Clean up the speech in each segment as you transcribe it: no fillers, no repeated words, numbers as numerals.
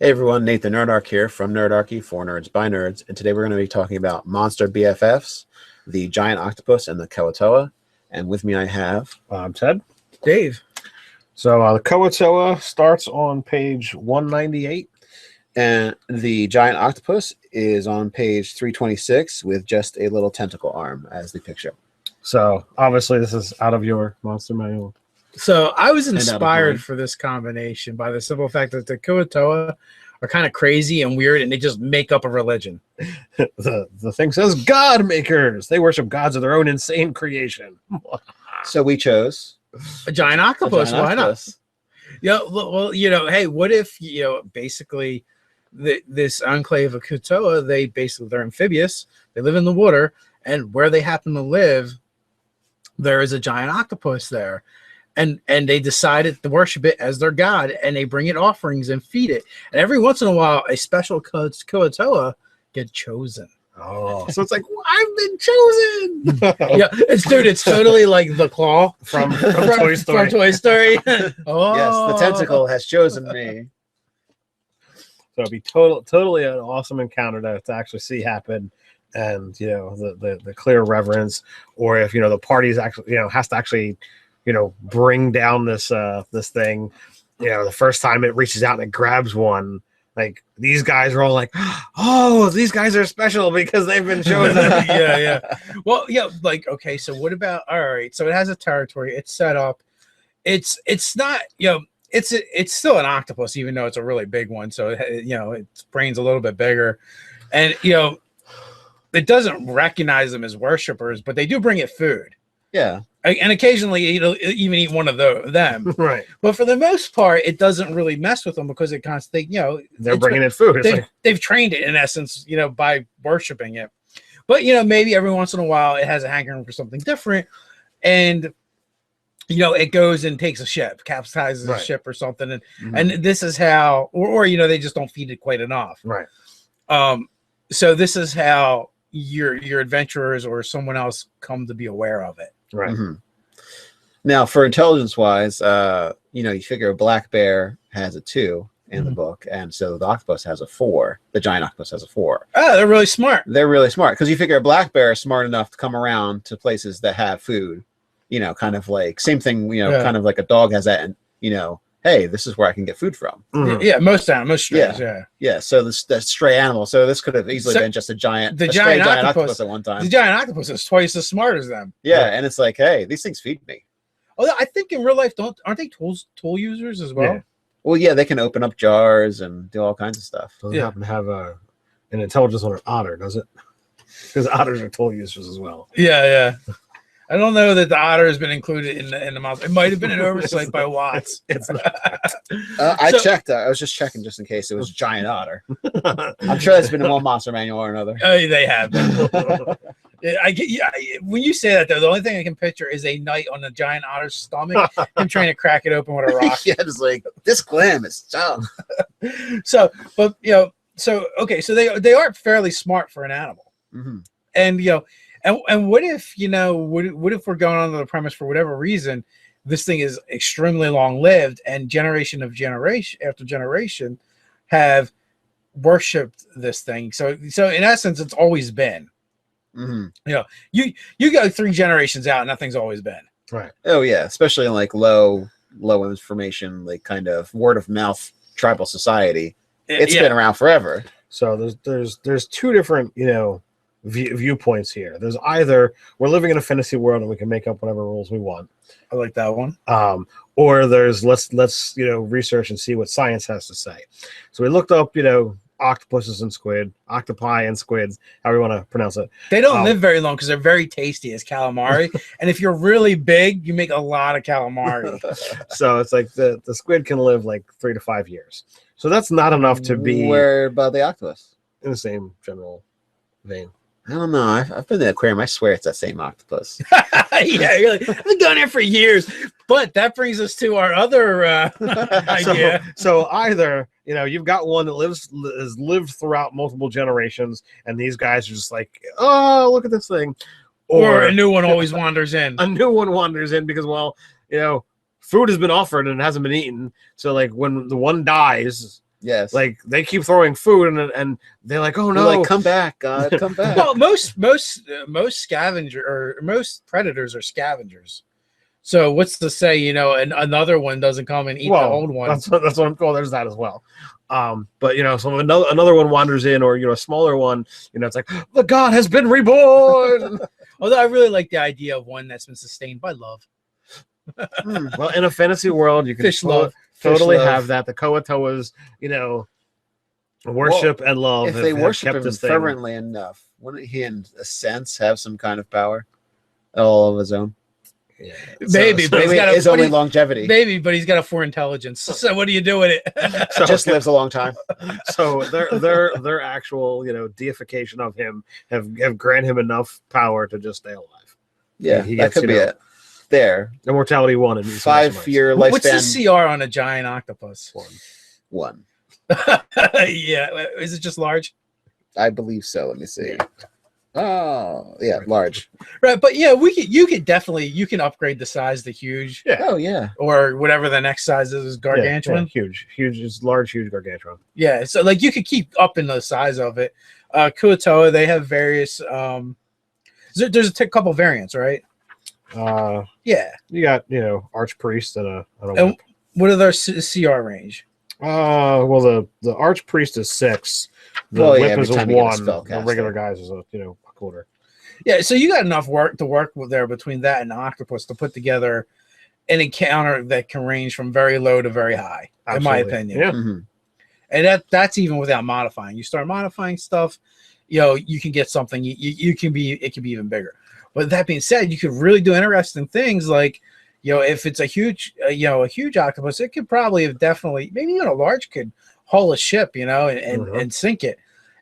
Hey everyone, Nate the Nerdarch here from Nerdarchy for Nerds by Nerds, and today we're going to be talking about monster BFFs, the giant octopus and the Kuo-Toa. And with me I have Ted. Dave. So the Kuo-Toa starts on page 198. and the giant octopus is on page 326 with just a little tentacle arm as the picture. So obviously this is out of your monster manual. So I was mine. inspired for this combination by the simple fact that the Kuo-Toa are kind of crazy and weird, and they just make up a religion. The thing says God makers. They worship gods of their own insane creation. So we chose A giant octopus. a giant Why not? octopus. Yeah. Well, hey, what if basically this enclave of Kuo-Toa, they're amphibious. They live in the water, and where they happen to live, there is a giant octopus there. And they decided to worship it as their god, and they bring it offerings and feed it. And every once in a while, a special Kuo-Toa get chosen. Oh, So it's like, I've been chosen. Yeah, it's totally like the claw from Toy Story. From Toy Story. Oh, Yes, the tentacle has chosen me. So it'd be totally an awesome encounter to actually see happen, and the clear reverence, or if the party's actually has to actually bring down this thing. The first time it reaches out and it grabs one, like these guys are all like, oh, these guys are special because they've been chosen. yeah. Well, yeah, like, okay, so what about, all right, so it has a territory, it's set up, it's not, it's still an octopus, even though it's a really big one, so its brain's a little bit bigger, and it doesn't recognize them as worshipers, but they do bring it food. Yeah. And occasionally it'll even eat one of them. Right. But for the most part, it doesn't really mess with them because it constantly, They're bringing it food. They've trained it in essence, by worshiping it. But maybe every once in a while it has a hankering for something different, and it goes and takes a ship, capsizes a ship or something, and this is how, or they just don't feed it quite enough. Right. So this is how your adventurers or someone else come to be aware of it. Right. Mm-hmm. Now, for intelligence-wise, you figure a black bear has a 2 in the book, and so the octopus has a 4. The giant octopus has a 4. Oh, they're really smart. They're really smart because you figure a black bear is smart enough to come around to places that have food. Kind of like same thing. Kind of like a dog has that, and hey, this is where I can get food from. Yeah, most strays, yeah. So this stray animal. So this could have easily been just a giant octopus at one time. The giant octopus is twice as smart as them. Yeah, and it's like, hey, these things feed me. Although I think in real life, aren't they tool users as well? Yeah. Well, yeah, they can open up jars and do all kinds of stuff. Doesn't happen to have an intelligence on an otter, does it? Because otters are tool users as well. Yeah. I don't know that the otter has been included in the mouse. It might have been an oversight by Watts. It's not. I checked. I was just checking just in case it was giant otter. I'm sure that's been in one monster manual or another. Oh, they have. When you say that, though, the only thing I can picture is a knight on a giant otter's stomach and trying to crack it open with a rock. Yeah, it's like this glam is tough. So okay, so they are fairly smart for an animal, and And what if what if we're going on to the premise, for whatever reason, this thing is extremely long lived, and generation after generation have worshipped this thing. So in essence, it's always been. You go 3 generations out, and nothing's always been. Right. Oh yeah, especially in like low information, like kind of word of mouth tribal society. It's been around forever. So there's 2 different viewpoints here. There's either we're living in a fantasy world and we can make up whatever rules we want. I like that one. Or there's let's research and see what science has to say. So we looked up octopuses and octopi and squids, however you want to pronounce it. They don't live very long because they're very tasty as calamari. And if you're really big, you make a lot of calamari. So it's like the squid can live like 3 to 5 years. So that's not enough to be. Where about the octopus? In the same general vein. I don't know. I've been to the aquarium. I swear it's that same octopus. Yeah, you're like, I've been going there for years. But that brings us to our other idea. So either you've got one that has lived throughout multiple generations, and these guys are just like, oh, look at this thing, or a new one always wanders in. A new one wanders in because food has been offered and it hasn't been eaten. So like when the one dies, Yes. Like they keep throwing food and they're like, oh no, like, come back, God, come back. Well, most scavenger or most predators are scavengers. So what's to say, you know, and another one doesn't come and eat the old one? That's what I'm. Well, there's that as well. But you know, so another one wanders in, or you know, a smaller one. You know, it's like the god has been reborn. Although I really like the idea of one that's been sustained by love. Well, in a fantasy world, you can totally have that. The Kuo-Toas, you know, worship and love. If they worship him fervently enough, wouldn't he, in a sense, have some kind of power all of his own? Yeah. Maybe, but he's got his only longevity. Maybe, but he's got a 4 intelligence. So what do you do with it? So just lives a long time. So their actual, you know, deification of him have granted him enough power to just stay alive. Yeah, he that gets, could be it. There, immortality 1 and 5-year lifespan. What's the CR on a giant octopus? 1. Yeah, is it just large? I believe so. Let me see. Oh, yeah, large. Right, but yeah, you could definitely upgrade the size to huge. Yeah. Oh yeah. Or whatever the next size is, gargantuan. Yeah, huge is large, huge gargantuan. Yeah, so like you could keep upping the size of it. Kuo-Toa, they have various. There's a couple variants, right? Yeah. You got, you know, Archpriest and and what are their CR range? Well, the Archpriest is 6. The whip is a 1. The regular guys is a, you know, a quarter. Yeah, so you got enough work to work with there between that and the Octopus to put together an encounter that can range from very low to very high, Absolutely. In my opinion. Yeah. Mm-hmm. And that's even without modifying. You start modifying stuff, you know, you can get something. It can be even bigger. But that being said, you could really do interesting things like, you know, if it's a huge octopus, it could probably have definitely, maybe even a large could haul a ship, you know, and sink it.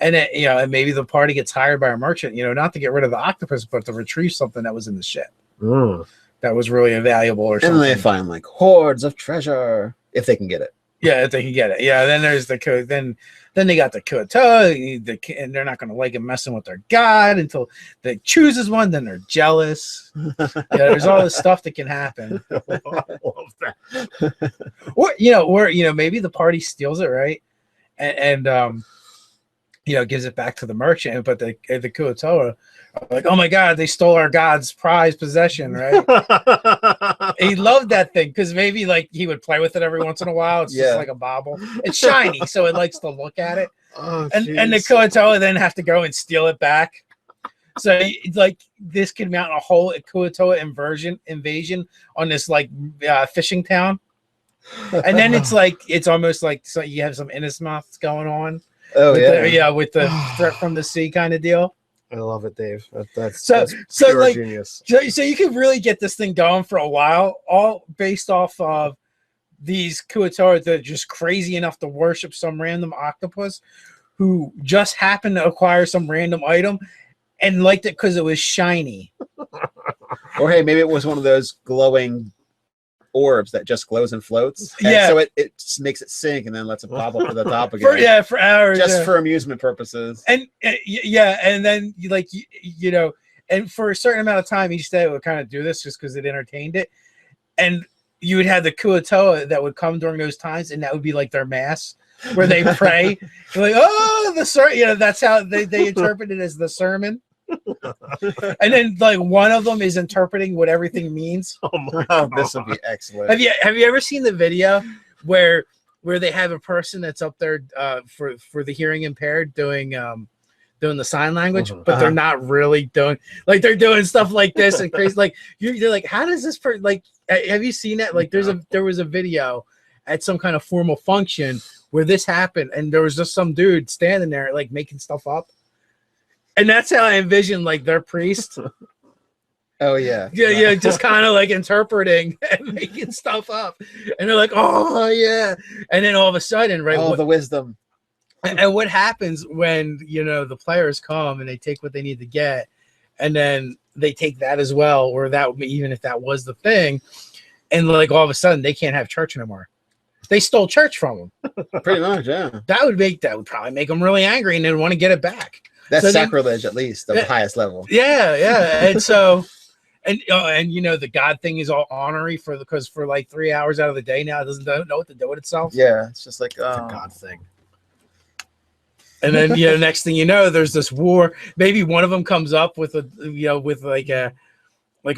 And then, you know, and maybe the party gets hired by a merchant, you know, not to get rid of the octopus, but to retrieve something that was in the ship that was really valuable or something. And they find like hordes of treasure if they can get it. Yeah, if they can get it. Yeah, then there's then they got the Kuo-Toa, and they're not going to like him messing with their god until they chooses one. Then they're jealous. Yeah, there's all this stuff that can happen. I love that. Or maybe the party steals it, right? And you know, gives it back to the merchant, but the Kuo-Toa are like, oh my god, they stole our god's prized possession, right? He loved that thing because maybe like he would play with it every once in a while. It's just like a bauble. It's shiny, so it likes to look at it. Oh, and the Kuo-Toa then have to go and steal it back. So like this could mount a whole Kuo-Toa invasion on this like fishing town, and then it's almost like so you have some Innismouths going on. Oh with the threat from the sea kind of deal. I love it, Dave. That's pure like, genius. So you can really get this thing going for a while, all based off of these Kuo-Toa that are just crazy enough to worship some random octopus who just happened to acquire some random item and liked it because it was shiny. Or hey, maybe it was one of those glowing orbs that just glows and floats. And yeah. So it makes it sink and then lets it pop up to the top again. For hours. Just for amusement purposes. And and then you know, and for a certain amount of time each day it would kind of do this just because it entertained it. And you would have the Kuo-Toa that would come during those times, and that would be like their mass where they pray. Like, oh, the sermon, you know, that's how they interpret it as the sermon. And then like one of them is interpreting what everything means. Oh my God. This would be excellent. Have you ever seen the video where they have a person that's up there for the hearing impaired doing the sign language, but they're not really doing, like, they're doing stuff like this and crazy, like you're like, how does this person, like, have you seen that? Like there was a video at some kind of formal function where this happened, and there was just some dude standing there like making stuff up. And that's how I envision like their priest. Oh yeah. Yeah, just kind of like interpreting and making stuff up. And they're like, oh yeah. And then all of a sudden, right? Oh, the wisdom. And what happens when, you know, the players come and they take what they need to get, and then they take that as well, or that would be, even if that was the thing, and like all of a sudden they can't have church anymore. They stole church from them. Pretty much, yeah. That would probably make them really angry, and they'd want to get it back. That's sacrilege, at least, of the highest level. Yeah. And you know the God thing is all honorary because for like 3 hours out of the day now it doesn't know what to do with itself. Yeah, it's just like It's a God thing. And then next thing you know, there's this war. Maybe one of them comes up with with like a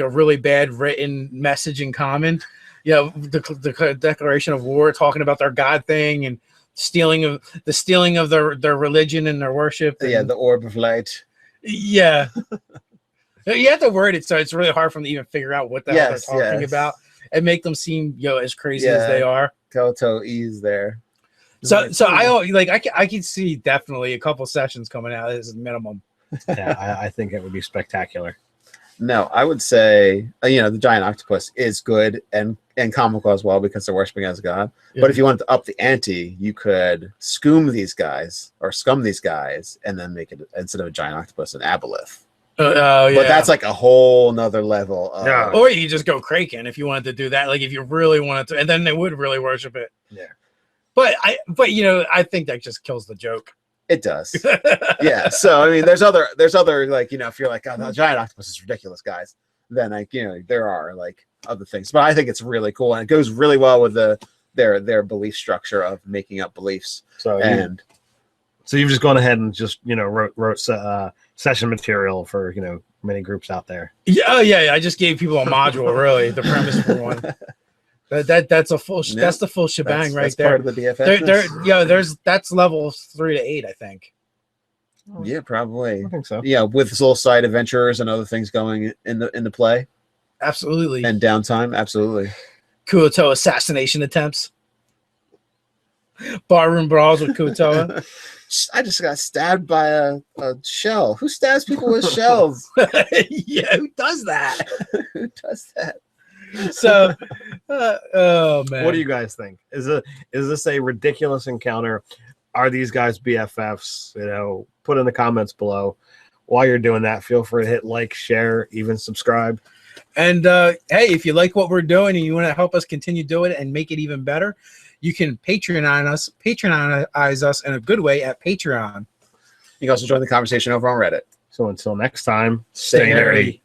really bad written message in common. The declaration of war, talking about their God thing and stealing of their religion and their worship. The orb of light. Yeah. You have to word it so it's really hard for them to even figure out what the hell they're talking about and make them seem as crazy as they are. Koto is there. So I can see definitely a couple sessions coming out as a minimum. Yeah, I think it would be spectacular. No, I would say the giant octopus is good and comical as well because they're worshiping as God. Yeah. But if you wanted to up the ante, you could scum these guys and then make it, instead of a giant octopus, an aboleth. Yeah. But that's like a whole nother level. Yeah. Or you just go Kraken if you wanted to do that. Like if you really wanted to, and then they would really worship it. Yeah. But I think that just kills the joke. It does. Yeah. So I mean, there's other like if you're like, oh, the giant octopus is ridiculous, guys. Then there are like other things. But I think it's really cool and it goes really well with their belief structure of making up beliefs. So you've just gone ahead and just wrote session material for many groups out there. Yeah. I just gave people a module, really, the premise for one. That's a full. Yep. That's the full shebang right there. Part of the BFF. That's level 3 to 8, I think. Yeah, probably. I think so. Yeah, with little side adventures and other things going in the play. Absolutely. And downtime, absolutely. Kuo-Toa assassination attempts. Barroom brawls with Kuo-Toa. I just got stabbed by a shell. Who stabs people with shells? Yeah, who does that? Who does that? So, oh man, what do you guys think? Is this a ridiculous encounter? Are these guys BFFs? Put in the comments below. While you're doing that, feel free to hit like, share, even subscribe. And hey, if you like what we're doing and you want to help us continue doing it and make it even better, you can patronize us in a good way at Patreon. You can also join the conversation over on Reddit. So until next time, stay nerdy.